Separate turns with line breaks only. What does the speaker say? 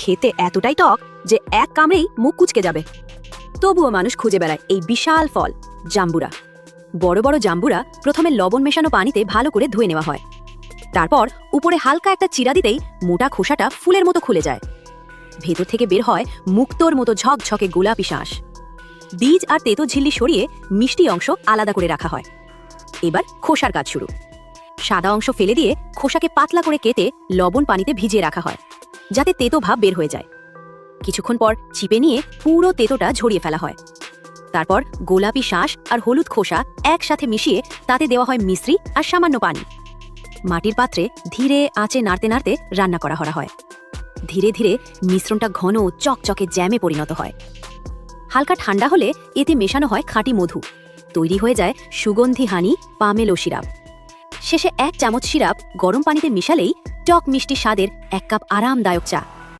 খেতে এতটাই টক যে এক কামড়েই মুখ কুঁচকে যাবে। তবুও মানুষ খুঁজে বেড়ায় এই বিশাল ফল জাম্বুরা। বড় বড় জাম্বুরা প্রথমে লবণ মেশানো পানিতে ভালো করে ধুয়ে নেওয়া হয়। তারপর উপরে হালকা একটা চিরা দিতেই মোটা খোসাটা ফুলের মতো খুলে যায়। ভেতর থেকে বের হয় মুক্তোর মতো ঝকঝকে গোলাপি শাঁস। বীজ আর তেতো ঝিল্লি সরিয়ে মিষ্টি অংশ আলাদা করে রাখা হয়। এবার খোসার কাজ শুরু। সাদা অংশ ফেলে দিয়ে খোসাকে পাতলা করে কেটে লবণ পানিতে ভিজিয়ে রাখা হয়, যাতে তেতো ভাব বের হয়ে যায়। কিছুক্ষণ পর চিপে নিয়ে পুরো তেতোটা ঝরিয়ে ফেলা হয়। তারপর গোলাপি শাঁস আর হলুদ খোসা একসাথে মিশিয়ে তাতে দেওয়া হয় মিশ্রি আর সামান্য পানি। মাটির পাত্রে ধীরে আঁচে নাড়তে নাড়তে রান্না করা হয়। ধীরে ধীরে মিশ্রণটা ঘন চকচকে জ্যামে পরিণত হয়। হালকা ঠান্ডা হলে এতে মেশানো হয় খাঁটি মধু। তৈরি হয়ে যায় সুগন্ধি হানি পামেলো সিরাপ। শেষে 1 চামচ সিরাপ গরম পানিতে মিশালেই টক মিষ্টি স্বাদের 1 কাপ আরামদায়ক চা।